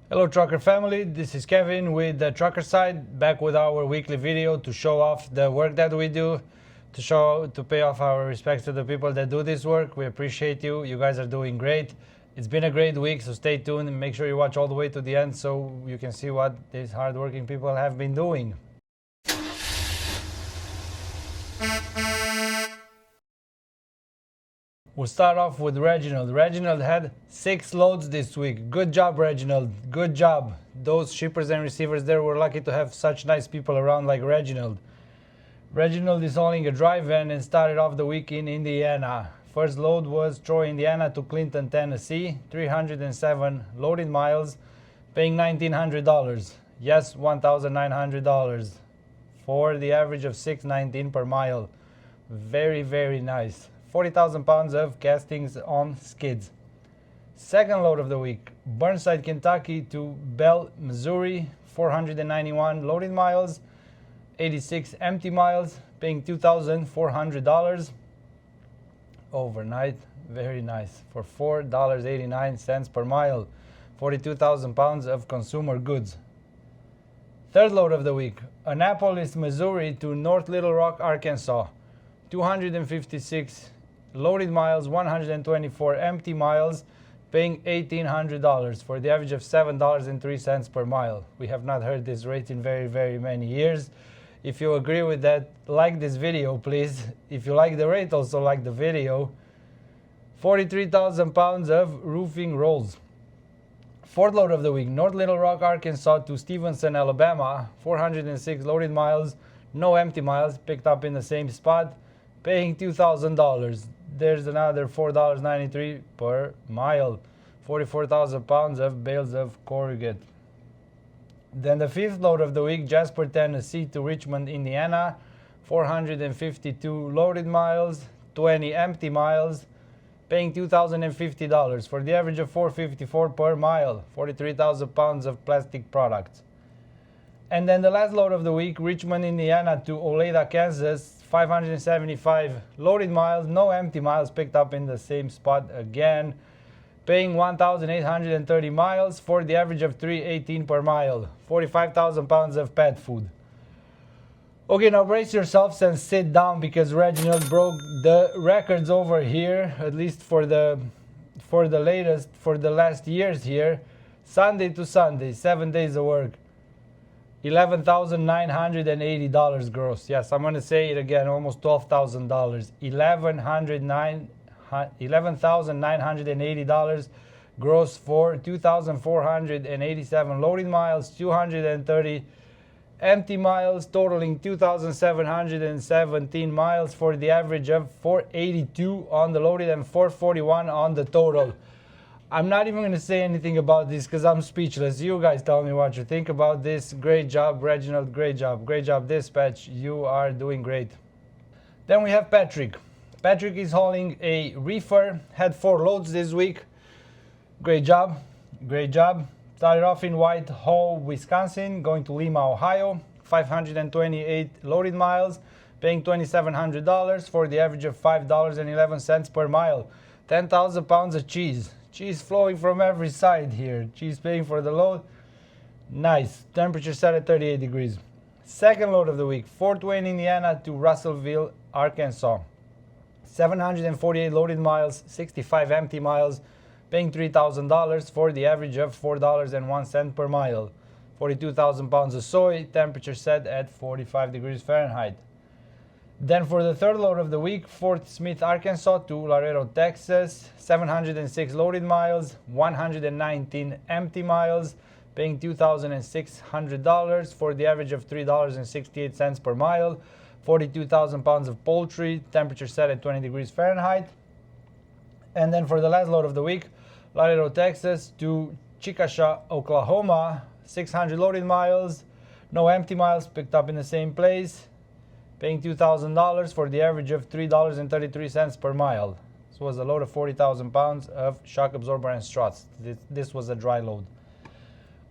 Hello trucker family, this is Kevin with the Trucker Side, back with our weekly video to show off the work that we do, to pay off our respects to the people that do this work. We appreciate you. You guys are doing great. It's been a great week, so stay tuned and make sure you watch all the way to the end so you can see what these hardworking people have been doing. We'll start off with Reginald. Reginald had 6 loads this week. Good job, Reginald. Good job. Those shippers and receivers there were lucky to have such nice people around like Reginald. Reginald is hauling a dry van and started off the week in Indiana. First load was Troy, Indiana to Clinton, Tennessee. 307 loaded miles, paying $1,900. Yes, $1,900 for the average of $6.19 per mile. Very, very nice. 40,000 pounds of castings on skids. Second load of the week, Burnside, Kentucky to Bell, Missouri, 491 loaded miles, 86 empty miles, paying $2,400 overnight. Very nice for $4.89 per mile, 42,000 pounds of consumer goods. Third load of the week, Annapolis, Missouri to North Little Rock, Arkansas, 256 loaded miles, 124 empty miles, paying $1,800 for the average of $7.03 per mile. We have not heard this rate in very, very many years. If you agree with that, like this video, please. If you like the rate, also like the video. 43,000 pounds of roofing rolls. Fourth load of the week, North Little Rock, Arkansas to Stevenson, Alabama, 406 loaded miles, no empty miles, picked up in the same spot, paying $2,000. There's another $4.93 per mile, 44,000 pounds of bales of corrugate. Then the fifth load of the week, Jasper, Tennessee to Richmond, Indiana, 452 loaded miles, 20 empty miles, paying $2,050 for the average of $4.54 per mile, 43,000 pounds of plastic products. And then the last load of the week, Richmond, Indiana to Olathe, Kansas, 575 loaded miles, no empty miles, picked up in the same spot again, paying 1,830 miles for the average of $3.18 per mile, 45,000 pounds of pet food. Okay, now brace yourselves and sit down because Reginald broke the records over here, at least for the last years here, Sunday to Sunday, 7 days of work. $11,980 gross. Yes, I'm going to say it again, almost $12,000. $11,980 gross for 2,487 loaded miles, 230 empty miles, totaling 2,717 miles for the average of 482 on the loaded and 441 on the total. I'm not even going to say anything about this because I'm speechless. You guys tell me what you think about this. Great job, Reginald. Great job. Great job, dispatch. You are doing great. Then we have Patrick. Patrick is hauling a reefer. Had 4 loads this week. Great job. Great job. Started off in Whitehall, Wisconsin, going to Lima, Ohio. 528 loaded miles, paying $2,700 for the average of $5.11 per mile. 10,000 pounds of cheese. Cheese flowing from every side here. Cheese paying for the load. Nice. Temperature set at 38 degrees. Second load of the week, Fort Wayne, Indiana to Russellville, Arkansas. 748 loaded miles, 65 empty miles, paying $3,000 for the average of $4.01 per mile. 42,000 pounds of soy, temperature set at 45 degrees Fahrenheit. Then for the third load of the week, Fort Smith, Arkansas to Laredo, Texas, 706 loaded miles, 119 empty miles, paying $2,600 for the average of $3.68 per mile, 42,000 pounds of poultry, temperature set at 20 degrees Fahrenheit. And then for the last load of the week, Laredo, Texas to Chickasha, Oklahoma, 600 loaded miles, no empty miles, picked up in the same place, paying $2,000 for the average of $3.33 per mile. This was a load of 40,000 pounds of shock absorber and struts. This was a dry load.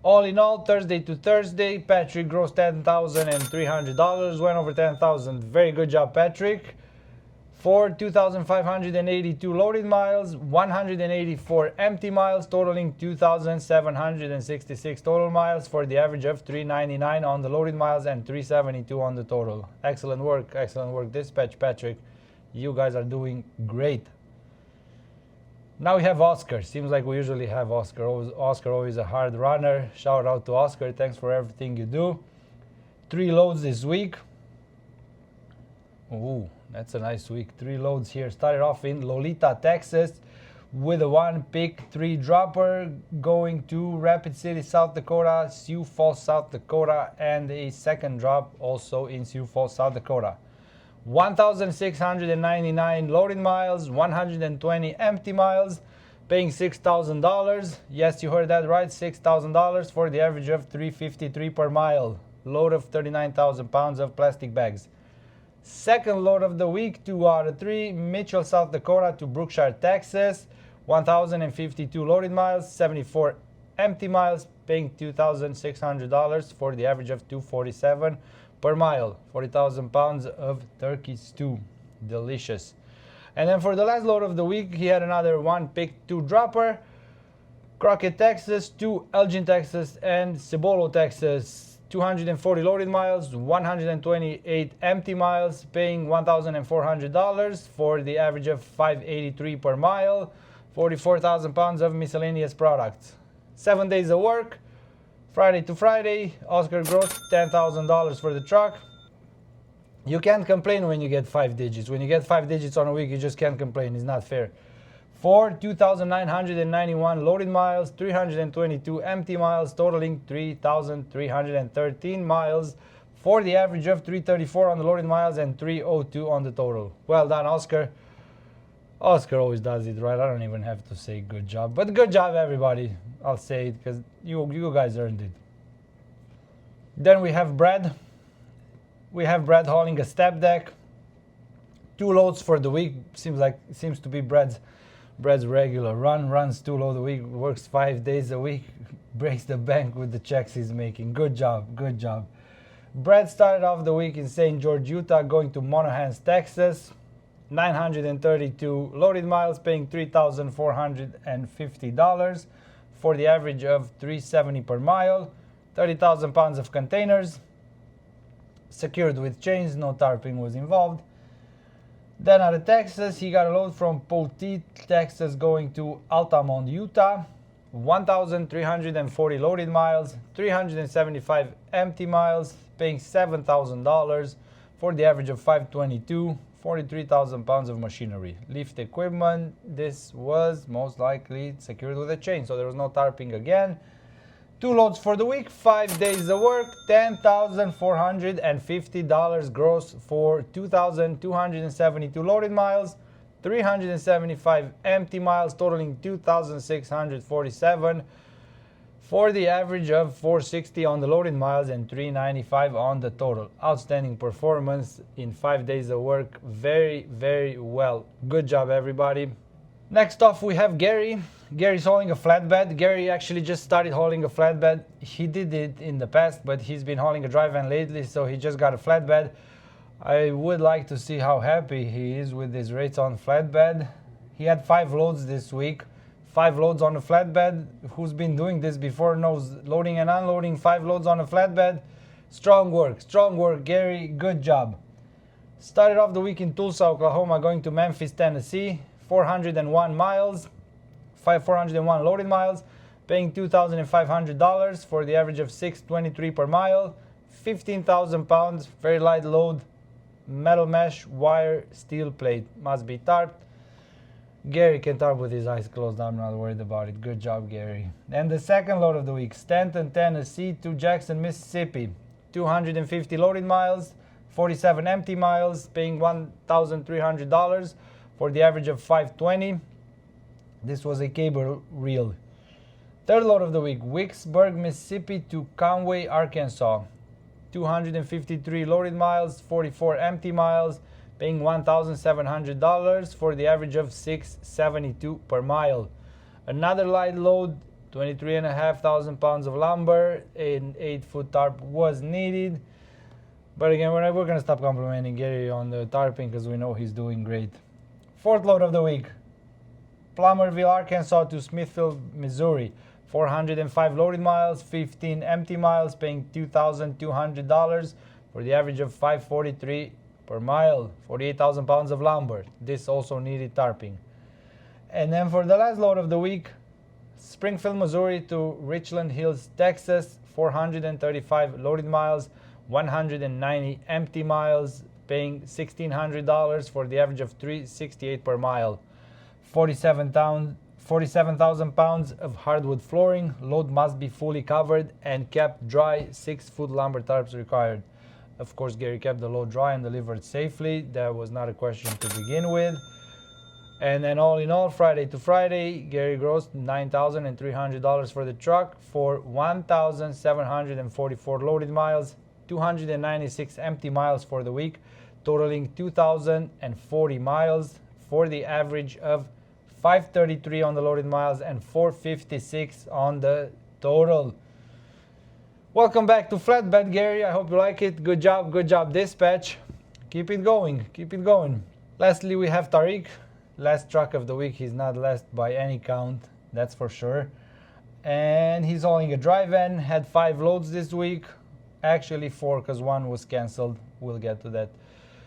All in all, Thursday to Thursday, Patrick grossed $10,300, went over 10,000. Very good job, Patrick. for 2,582 loaded miles, 184 empty miles, totaling 2,766 total miles for the average of 399 on the loaded miles and 372 on the total. Excellent work, dispatch Patrick. You guys are doing great. Now we have Oscar. Seems like we usually have Oscar. Oscar always a hard runner. Shout out to Oscar. Thanks for everything you do. 3 loads this week. Ooh, that's a nice week. 3 loads here. Started off in Lolita, Texas with a 1-pick 3 dropper going to Rapid City, South Dakota, Sioux Falls, South Dakota, and a second drop also in Sioux Falls, South Dakota. 1,699 loaded miles, 120 empty miles, paying $6,000. Yes, you heard that right, $6,000 for the average of $353 per mile. Load of 39,000 pounds of plastic bags. Second load of the week, 2 out of 3, Mitchell, South Dakota to Brookshire, Texas. 1,052 loaded miles, 74 empty miles, paying $2,600 for the average of $247 per mile. 40,000 pounds of turkey stew. Delicious. And then for the last load of the week, he had another 1-pick 2 dropper. Crockett, Texas to Elgin, Texas and Cibolo, Texas. 240 loaded miles, 128 empty miles, paying $1,400 for the average of $583 per mile. 44,000 pounds of miscellaneous products. 7 days of work. Friday to Friday, Oscar grossed $10,000 for the truck. You can't complain when you get 5 digits. When you get 5 digits on a week, you just can't complain. It's not fair. For 2,991 loaded miles, 322 empty miles, totaling 3,313 miles for the average of 334 on the loaded miles and 302 on the total. Well done, Oscar. Oscar always does it right. I don't even have to say good job. But good job, everybody. I'll say it because you guys earned it. Then we have Brad. We have Brad hauling a step deck. 2 loads for the week. Seems to be Brad's regular run. Runs 2 loads a week. Works 5 days a week. Breaks the bank with the checks he's making. Good job. Good job. Brad started off the week in St. George, Utah, going to Monahans, Texas. 932 loaded miles, paying $3,450 for the average of $370 per mile. 30,000 pounds of containers, secured with chains, no tarping was involved. Then out of Texas, he got a load from Polteet, Texas, going to Altamont, Utah. 1,340 loaded miles, 375 empty miles, paying $7,000 for the average of $522. 43,000 pounds of machinery. Lift equipment, this was most likely secured with a chain, so there was no tarping again. 2 loads for the week, 5 days of work, $10,450 gross for 2,272 loaded miles, 375 empty miles, totaling 2,647 for the average of $460 on the loaded miles and $395 on the total. Outstanding performance in 5 days of work. Very, very well. Good job, everybody. Next off, we have Gary. Gary's hauling a flatbed. Gary actually just started hauling a flatbed. He did it in the past, but he's been hauling a dry van lately, so he just got a flatbed. I would like to see how happy he is with his rates on flatbed. He had 5 loads this week. 5 loads on a flatbed. Who's been doing this before knows loading and unloading 5 loads on a flatbed. Strong work, Gary. Good job. Started off the week in Tulsa, Oklahoma, going to Memphis, Tennessee. 401 miles, 401 loaded miles, paying $2,500 for the average of $623 per mile. 15,000 pounds, very light load, metal mesh, wire, steel plate, must be tarped. Gary can tarp with his eyes closed. I'm not worried about it. Good job, Gary. And the second load of the week, Stanton, Tennessee to Jackson, Mississippi. 250 loaded miles, 47 empty miles, paying $1,300 for the average of $520. This was a cable reel. Third load of the week, Vicksburg, Mississippi to Conway, Arkansas. 253 loaded miles, 44 empty miles, paying $1,700 for the average of $672 per mile. Another light load, 23,500 pounds of lumber, an 8-foot tarp was needed. But again, we're going to stop complimenting Gary on the tarping because we know he's doing great. Fourth load of the week. Plummerville, Arkansas to Smithfield, Missouri. 405 loaded miles, 15 empty miles, paying $2,200 for the average of $543 per mile. 48,000 pounds of lumber. This also needed tarping. And then for the last load of the week, Springfield, Missouri to Richland Hills, Texas. 435 loaded miles, 190 empty miles, paying $1,600 for the average of $368 per mile. 47,000 pounds of hardwood flooring. Load must be fully covered and kept dry. 6-foot lumber tarps required. Of course, Gary kept the load dry and delivered safely. That was not a question to begin with. And then all in all, Friday to Friday, Gary grossed $9,300 for the truck for 1,744 loaded miles, 296 empty miles for the week, totaling 2,040 miles for the average of 533 on the loaded miles and 456 on the total. Welcome back to Flatbed, Gary. I hope you like it. Good job, dispatch. Keep it going, keep it going. Lastly, we have Tariq. Last truck of the week. He's not last by any count, that's for sure. And he's hauling a dry van. Had 5 loads this week. Actually 4 because one was canceled. We'll get to that.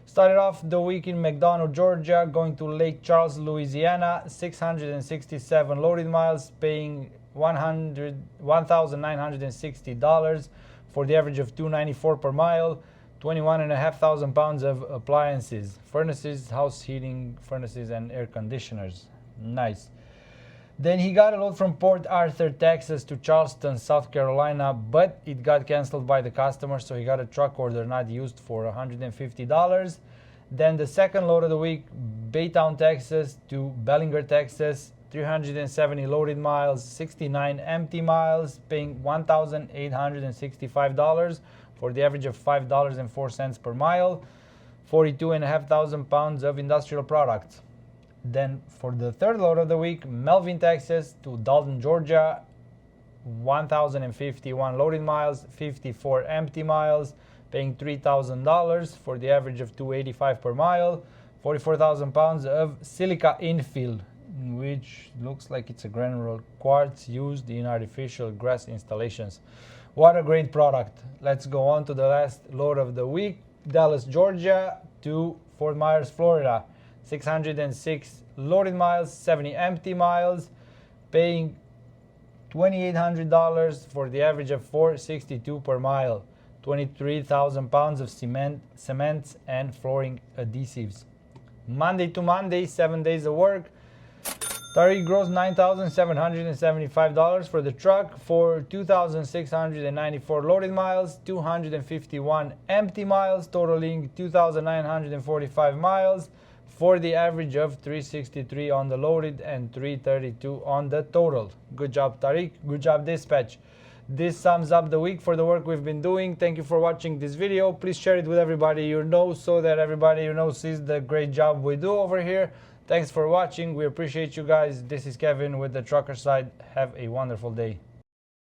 Started off the week in McDonough, Georgia, going to Lake Charles, Louisiana. 667 loaded miles, paying $1,960 for the average of $294 per mile. 21,500 pounds of appliances, furnaces, house heating furnaces, and air conditioners. Nice. Then he got a load from Port Arthur, Texas to Charleston, South Carolina, but it got canceled by the customer, so he got a truck order not used for $150. Then the second load of the week, Baytown, Texas to Bellinger, Texas. 370 loaded miles, 69 empty miles, paying $1,865 for the average of $5.04 per mile. 42,500 pounds of industrial products. Then for the third load of the week, Melvin, Texas to Dalton, Georgia. 1,051 loaded miles, 54 empty miles, paying $3,000 for the average of $285 per mile. 44,000 pounds of silica infill, which looks like it's a granular quartz used in artificial grass installations. What a great product. Let's go on to the last load of the week. Dallas, Georgia to Fort Myers, Florida. 606 loaded miles, 70 empty miles, paying $2,800 for the average of $462 per mile. 23,000 pounds of cements, and flooring adhesives. Monday to Monday, 7 days of work. Tariq grossed $9,775 for the truck for 2,694 loaded miles, 251 empty miles, totaling 2,945 miles for the average of 363 on the loaded and 332 on the total. Good job, Tariq. Good job, dispatch. This sums up the week for the work we've been doing. Thank you for watching this video. Please share it with everybody you know so that everybody you know sees the great job we do over here. Thanks for watching. We appreciate you guys. This is Kevin with the Trucker Side. Have a wonderful day.